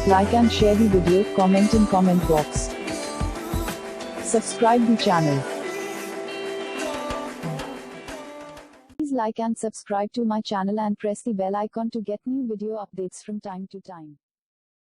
like and share the video, comment in comment box. Subscribe the channel. Please like and subscribe to my channel and press the bell icon to get new video updates from time to time.